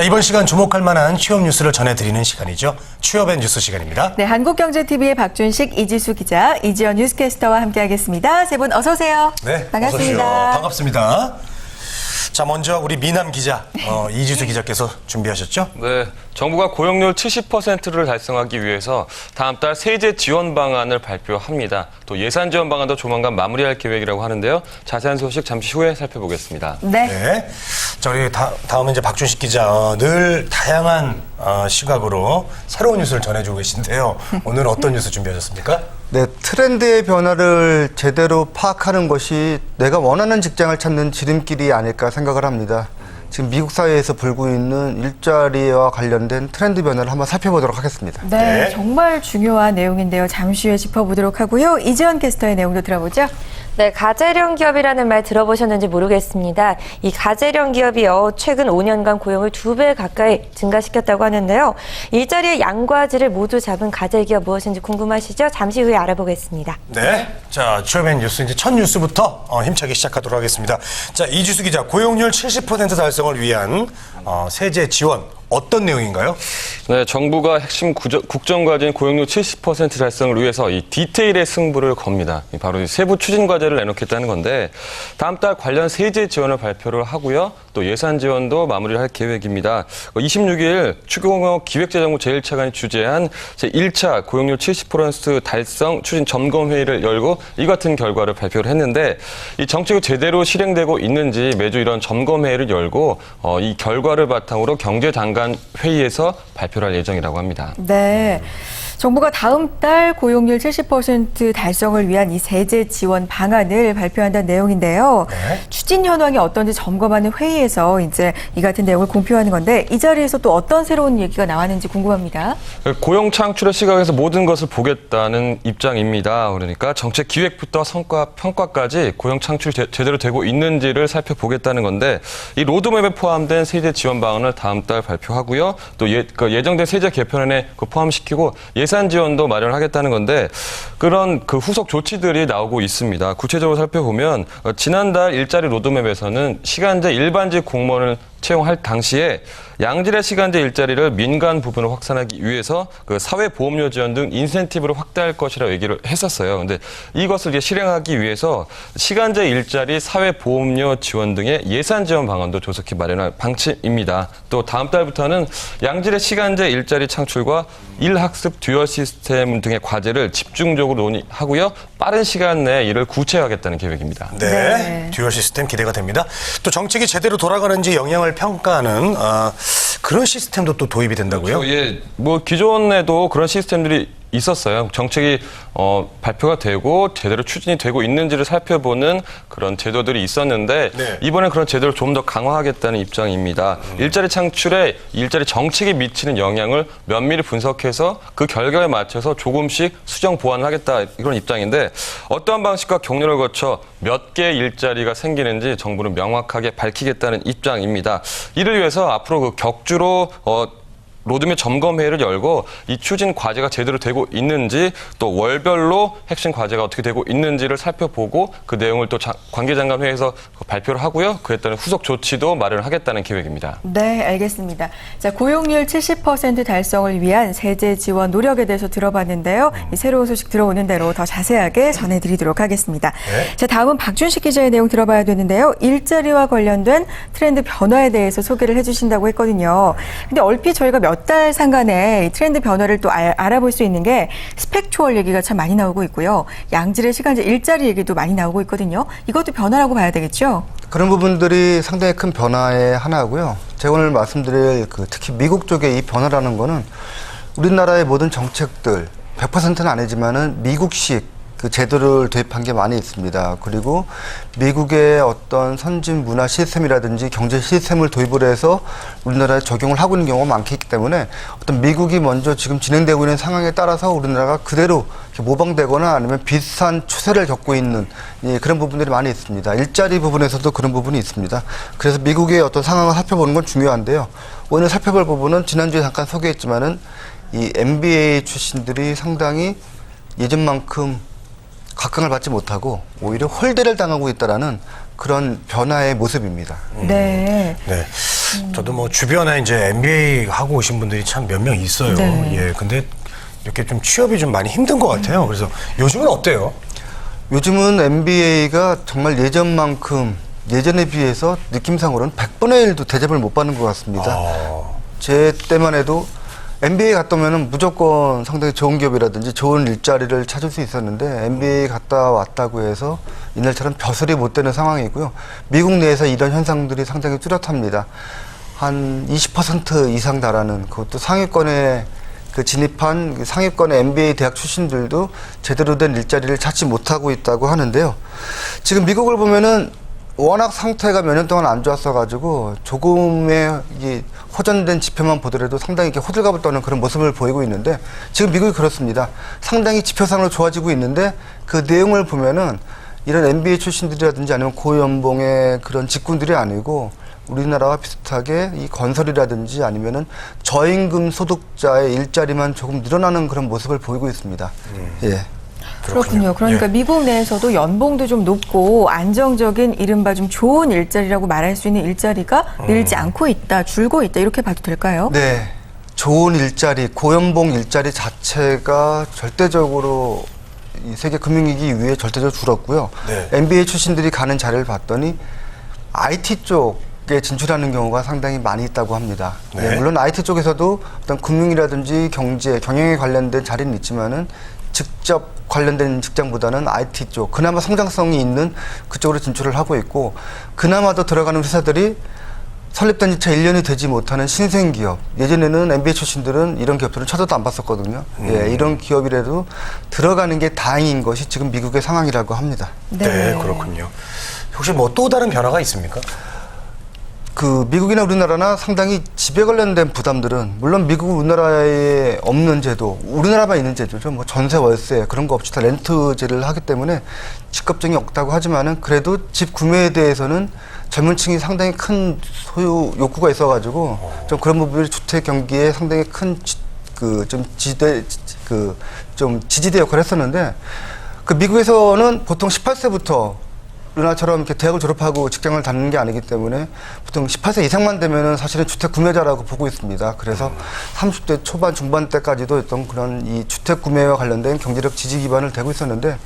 자, 이번 시간 주목할 만한 취업 뉴스를 전해드리는 시간이죠. 취업의 뉴스 시간입니다. 네, 한국경제TV의 박준식, 이지수 기자, 이지연 뉴스캐스터와 함께하겠습니다. 세 분 어서 오세요. 네, 반갑습니다. 어서 오십시오. 반갑습니다. 자, 먼저 우리 미남 기자, 이지수 기자께서 준비하셨죠? 네, 정부가 고용률 70%를 달성하기 위해서 다음 달 세제 지원 방안을 발표합니다. 또 예산 지원 방안도 조만간 마무리할 계획이라고 하는데요. 자세한 소식 잠시 후에 살펴보겠습니다. 네. 자, 우리 다음은 이제 박준식 기자, 늘 다양한 시각으로 새로운 뉴스를 전해주고 계신데요. 오늘 어떤 뉴스 준비하셨습니까? 네, 트렌드의 변화를 제대로 파악하는 것이 내가 원하는 직장을 찾는 지름길이 아닐까 생각을 합니다. 지금 미국 사회에서 불고 있는 일자리와 관련된 트렌드 변화를 한번 살펴보도록 하겠습니다. 네, 정말 중요한 내용인데요. 잠시 후에 짚어보도록 하고요. 이지연 캐스터의 내용도 들어보죠. 네, 가재령 기업이라는 말 들어보셨는지 모르겠습니다. 이 가재령 기업이요, 최근 5년간 고용을 2배 가까이 증가시켰다고 하는데요. 일자리의 양과 질을 모두 잡은 가재 기업 무엇인지 궁금하시죠? 잠시 후에 알아보겠습니다. 네. 자, 취업의 뉴스, 이제 첫 뉴스부터 힘차게 시작하도록 하겠습니다. 자, 이지수 기자, 고용률 70% 달성을 위한 세제 지원, 어떤 내용인가요? 네, 정부가 핵심 국정과제인 고용률 70% 달성을 위해서 이 디테일의 승부를 겁니다. 바로 이 세부 추진 과제를 내놓겠다는 건데 다음 달 관련 세제 지원을 발표를 하고요. 또 예산 지원도 마무리를 할 계획입니다. 26일 추경호 기획재정부 제1차관이 주재한 제1차 고용률 70% 달성 추진 점검회의를 열고 이 같은 결과를 발표를 했는데 이 정책이 제대로 실행되고 있는지 매주 이런 점검회의를 열고 이 결과를 바탕으로 경제장관 회의에서 발표를 할 예정이라고 합니다. 네. 정부가 다음 달 고용률 70% 달성을 위한 이 세제 지원 방안을 발표한다는 내용인데요. 네. 추진 현황이 어떤지 점검하는 회의에서 이제 이 같은 내용을 공표하는 건데 이 자리에서 또 어떤 새로운 얘기가 나왔는지 궁금합니다. 고용 창출의 시각에서 모든 것을 보겠다는 입장입니다. 그러니까 정책 기획부터 성과 평가까지 고용 창출이 제대로 되고 있는지를 살펴보겠다는 건데 이 로드맵에 포함된 세제 지원 방안을 다음 달 발표하고요. 또 예정된 세제 개편안에 포함시키고 예산 지원도 마련하겠다는 건데 그런 후속 조치들이 나오고 있습니다. 구체적으로 살펴보면 지난달 일자리 로드맵에서는 시간제 일반직 공무원을 채용할 당시에 양질의 시간제 일자리를 민간 부분을 확산하기 위해서 사회보험료 지원 등 인센티브를 확대할 것이라고 얘기를 했었어요. 그런데 이것을 이제 실행하기 위해서 시간제 일자리 사회보험료 지원 등의 예산 지원 방안도 조속히 마련할 방침입니다. 또 다음 달부터는 양질의 시간제 일자리 창출과 일학습 듀얼 시스템 등의 과제를 집중적으로 논의하고요. 빠른 시간 내에 이를 구체화하겠다는 계획입니다. 네. 듀얼 시스템 기대가 됩니다. 또 정책이 제대로 돌아가는지 영향을 평가하는 그런 시스템도 또 도입이 된다고요? 예, 기존에도 그런 시스템들이 있었어요. 정책이 발표가 되고 제대로 추진이 되고 있는지를 살펴보는 그런 제도들이 있었는데 네. 이번엔 그런 제도를 좀 더 강화하겠다는 입장입니다. 일자리 창출에 일자리 정책이 미치는 영향을 면밀히 분석해서 그 결과에 맞춰서 조금씩 수정 보완을 하겠다 이런 입장인데 어떠한 방식과 경로를 거쳐 몇 개의 일자리가 생기는지 정부는 명확하게 밝히겠다는 입장입니다. 이를 위해서 앞으로 격주로 로드맵 점검회의를 열고 이 추진 과제가 제대로 되고 있는지 또 월별로 핵심 과제가 어떻게 되고 있는지를 살펴보고 그 내용을 또 관계장관 회의에서 발표를 하고요. 그에 따른 후속 조치도 마련을 하겠다는 계획입니다. 네, 알겠습니다. 자, 고용률 70% 달성을 위한 세제 지원 노력에 대해서 들어봤는데요. 이 새로운 소식 들어오는 대로 더 자세하게 전해드리도록 하겠습니다. 네. 자, 다음은 박준식 기자의 내용 들어봐야 되는데요. 일자리와 관련된 트렌드 변화에 대해서 소개를 해주신다고 했거든요. 근데 얼핏 저희가 몇 달 상간에 이 트렌드 변화를 또 알아볼 수 있는 게 스펙추얼 얘기가 참 많이 나오고 있고요. 양질의 시간제 일자리 얘기도 많이 나오고 있거든요. 이것도 변화라고 봐야 되겠죠? 그런 부분들이 상당히 큰 변화의 하나고요. 제가 오늘 말씀드릴 특히 미국 쪽의 이 변화라는 거는 우리나라의 모든 정책들 100%는 아니지만은 미국식 제도를 도입한 게 많이 있습니다. 그리고 미국의 어떤 선진 문화 시스템이라든지 경제 시스템을 도입을 해서 우리나라에 적용을 하고 있는 경우가 많기 때문에 어떤 미국이 먼저 지금 진행되고 있는 상황에 따라서 우리나라가 그대로 모방되거나 아니면 비슷한 추세를 겪고 있는 그런 부분들이 많이 있습니다. 일자리 부분에서도 그런 부분이 있습니다. 그래서 미국의 어떤 상황을 살펴보는 건 중요한데요. 오늘 살펴볼 부분은 지난주에 잠깐 소개했지만은 이 MBA 출신들이 상당히 예전만큼 각광을 받지 못하고 오히려 홀대를 당하고 있다라는 그런 변화의 모습입니다. 네. 네. 저도 뭐 주변에 이제 MBA 하고 오신 분들이 참 몇 명 있어요. 네. 예, 근데 이렇게 좀 취업이 좀 많이 힘든 것 같아요. 그래서 요즘은 어때요? 요즘은 MBA가 정말 예전만큼 예전에 비해서 느낌상으로는 100분의 1도 대접을 못 받는 것 같습니다. 제 때만 해도 MBA 갔다 오면은 무조건 상당히 좋은 기업이라든지 좋은 일자리를 찾을 수 있었는데 MBA 갔다 왔다고 해서 옛날처럼 벼슬이 못 되는 상황이고요. 미국 내에서 이런 현상들이 상당히 뚜렷합니다. 한 20% 이상 달하는 그것도 상위권에 진입한 상위권의 MBA 대학 출신들도 제대로 된 일자리를 찾지 못하고 있다고 하는데요. 지금 미국을 보면은 워낙 상태가 몇 년 동안 안 좋았어가지고 조금의 이 호전된 지표만 보더라도 상당히 이렇게 호들갑을 떠는 그런 모습을 보이고 있는데 지금 미국이 그렇습니다. 상당히 지표상으로 좋아지고 있는데 그 내용을 보면은 이런 MBA 출신들이라든지 아니면 고연봉의 그런 직군들이 아니고 우리나라와 비슷하게 이 건설이라든지 아니면은 저임금 소득자의 일자리만 조금 늘어나는 그런 모습을 보이고 있습니다. 예. 그렇군요. 그러니까 예. 미국 내에서도 연봉도 좀 높고 안정적인 이른바 좀 좋은 일자리라고 말할 수 있는 일자리가 늘지 않고 있다, 줄고 있다 이렇게 봐도 될까요? 네. 좋은 일자리, 고연봉 일자리 자체가 절대적으로 이 세계 금융위기 이후에 절대적으로 줄었고요. 네. MBA 출신들이 가는 자리를 봤더니 IT 쪽에 진출하는 경우가 상당히 많이 있다고 합니다. 네. 네, 물론 IT 쪽에서도 어떤 금융이라든지 경제, 경영에 관련된 자리는 있지만은 직접 관련된 직장보다는 IT 쪽, 그나마 성장성이 있는 그쪽으로 진출을 하고 있고, 그나마 더 들어가는 회사들이 설립된 지 채 1년이 되지 못하는 신생기업. 예전에는 MBA 출신들은 이런 기업들은 쳐다도 안 봤었거든요. 예, 이런 기업이라도 들어가는 게 다행인 것이 지금 미국의 상황이라고 합니다. 네, 그렇군요. 혹시 뭐 또 다른 변화가 있습니까? 미국이나 우리나라나 상당히 집에 관련된 부담들은 물론 미국 우리나라에 없는 제도, 우리나라만 있는 제도죠. 뭐 전세, 월세 그런 거 없이 다 렌트제를 하기 때문에 집 걱정이 없다고 하지만은 그래도 집 구매에 대해서는 젊은 층이 상당히 큰 소유 욕구가 있어가지고 좀 그런 부분이 주택 경기에 상당히 큰 좀 지지대 역할을 했었는데 미국에서는 보통 18세부터 우리나라처럼 이렇게 대학을 졸업하고 직장을 다니는 게 아니기 때문에 보통 18세 이상만 되면은 사실은 주택 구매자라고 보고 있습니다. 그래서 30대 초반 중반 때까지도 어떤 그런 이 주택 구매와 관련된 경제력 지지 기반을 대고 있었는데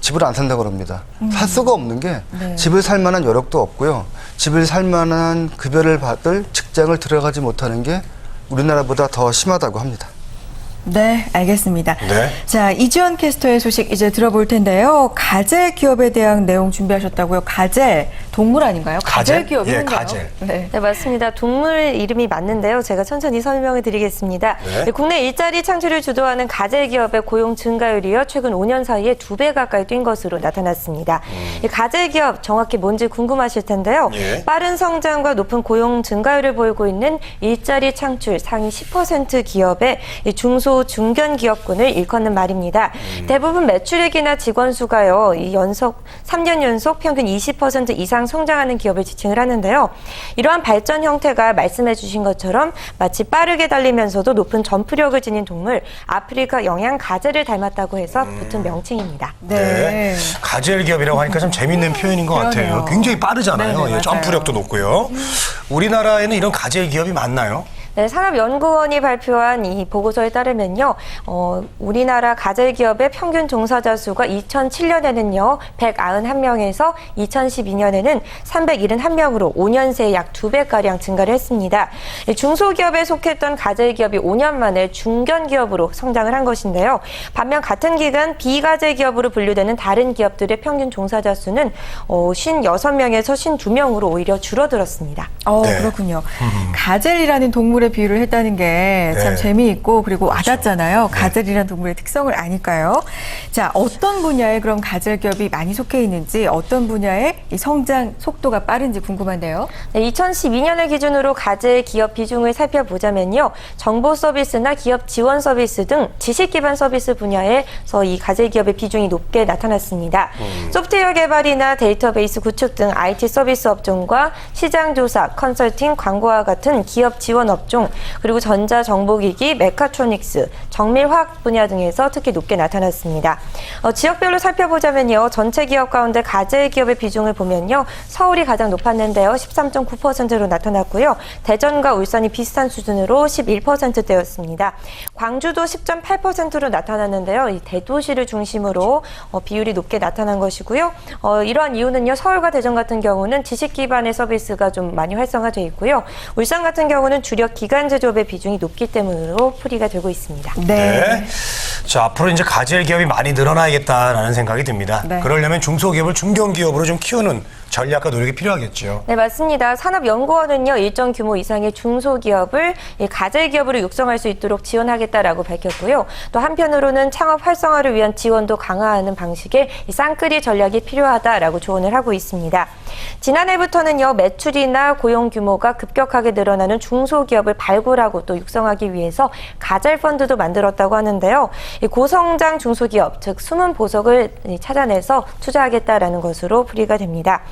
집을 안 산다고 합니다. 살 수가 없는 게 집을 살 만한 여력도 없고요. 집을 살 만한 급여를 받을 직장을 들어가지 못하는 게 우리나라보다 더 심하다고 합니다. 네, 알겠습니다. 네. 자, 이지원 캐스터의 소식 이제 들어볼 텐데요. 가젤 기업에 대한 내용 준비하셨다고요. 가젤, 동물 아닌가요? 가젤 기업이 예, 뭔가요? 가젤. 네. 네, 맞습니다. 동물 이름이 맞는데요. 제가 천천히 설명을 드리겠습니다. 네. 국내 일자리 창출을 주도하는 가젤 기업의 고용 증가율이요. 최근 5년 사이에 2배 가까이 뛴 것으로 나타났습니다. 이 가젤 기업 정확히 뭔지 궁금하실 텐데요. 예. 빠른 성장과 높은 고용 증가율을 보이고 있는 일자리 창출 상위 10% 기업의 이 중소 중견 기업군을 일컫는 말입니다. 대부분 매출액이나 직원 수가요. 이 3년 연속 평균 20% 이상 성장하는 기업을 지칭을 하는데요. 이러한 발전 형태가 말씀해 주신 것처럼 마치 빠르게 달리면서도 높은 점프력을 지닌 동물 아프리카 영양 가젤을 닮았다고 해서 붙은 명칭입니다. 네. 가젤 기업이라고 하니까 좀 재밌는 표현인 것 같아요. 그러네요. 굉장히 빠르잖아요. 네네, 예, 맞아요. 점프력도 높고요. 우리나라에는 이런 가젤 기업이 많나요? 네, 산업연구원이 발표한 이 보고서에 따르면요, 우리나라 가젤 기업의 평균 종사자 수가 2007년에는요, 191명에서 2012년에는 371명으로 5년 새에 약 2배가량 증가를 했습니다. 중소기업에 속했던 가젤 기업이 5년 만에 중견 기업으로 성장을 한 것인데요. 반면 같은 기간 비가젤 기업으로 분류되는 다른 기업들의 평균 종사자 수는 56명에서 52명으로 오히려 줄어들었습니다. 네. 그렇군요. 가젤이라는 동물의 비유를 했다는 게 참 네. 재미있고 그리고 와닿잖아요. 가젤이라는 동물의 특성을 아니까요. 자, 어떤 분야에 그럼 가젤 기업이 많이 속해 있는지 어떤 분야의 이 성장 속도가 빠른지 궁금한데요. 네, 2012년을 기준으로 가젤 기업 비중을 살펴보자면요. 정보 서비스나 기업 지원 서비스 등 지식 기반 서비스 분야에서 이 가젤 기업의 비중이 높게 나타났습니다. 소프트웨어 개발이나 데이터베이스 구축 등 IT 서비스 업종과 시장 조사, 컨설팅, 광고와 같은 기업 지원 업종 비중, 그리고 전자정보기기, 메카트로닉스, 정밀화학 분야 등에서 특히 높게 나타났습니다. 지역별로 살펴보자면요. 전체 기업 가운데 가재 기업의 비중을 보면요. 서울이 가장 높았는데요. 13.9%로 나타났고요. 대전과 울산이 비슷한 수준으로 11%대였습니다. 광주도 10.8%로 나타났는데요. 이 대도시를 중심으로 비율이 높게 나타난 것이고요. 이러한 이유는요. 서울과 대전 같은 경우는 지식 기반의 서비스가 좀 많이 활성화되어 있고요. 울산 같은 경우는 주력 기관 제조업의 비중이 높기 때문으로 풀이가 되고 있습니다. 네. 자, 앞으로 이제 가젤 기업이 많이 늘어나야겠다라는 생각이 듭니다. 네. 그러려면 중소기업을 중견기업으로 좀 키우는 전략과 노력이 필요하겠죠. 네, 맞습니다. 산업연구원은요, 일정 규모 이상의 중소기업을 이 가젤 기업으로 육성할 수 있도록 지원하겠다라고 밝혔고요. 또 한편으로는 창업 활성화를 위한 지원도 강화하는 방식의 이 쌍끌이 전략이 필요하다라고 조언을 하고 있습니다. 지난해부터는요, 매출이나 고용 규모가 급격하게 늘어나는 중소기업을 발굴하고 또 육성하기 위해서 가젤 펀드도 만들었다고 하는데요. 이 고성장 중소기업, 즉 숨은 보석을 찾아내서 투자하겠다라는 것으로 풀이가 됩니다.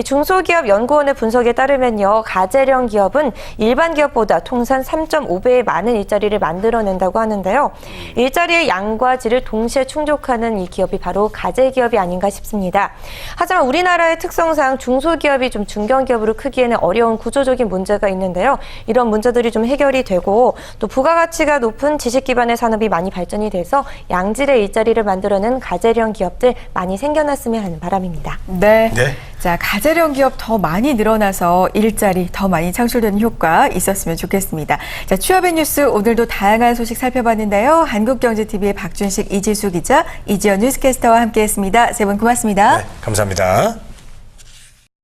중소기업 연구원의 분석에 따르면요, 가젤형 기업은 일반 기업보다 통산 3.5배의 많은 일자리를 만들어낸다고 하는데요. 일자리의 양과 질을 동시에 충족하는 이 기업이 바로 가젤 기업이 아닌가 싶습니다. 하지만 우리나라의 특성상 중소기업이 좀 중견기업으로 크기에는 어려운 구조적인 문제가 있는데요. 이런 문제들이 좀 해결이 되고 또 부가가치가 높은 지식 기반의 산업이 많이 발전이 돼서 양질의 일자리를 만들어낸 가젤형 기업들 많이 생겨났으면 하는 바람입니다. 네. 네. 자, 가젤형 기업 더 많이 늘어나서 일자리 더 많이 창출되는 효과 있었으면 좋겠습니다. 자, 취업의 뉴스 오늘도 다양한 소식 살펴봤는데요. 한국경제TV의 박준식, 이지수 기자, 이지연 뉴스캐스터와 함께했습니다. 세 분 고맙습니다. 네, 감사합니다.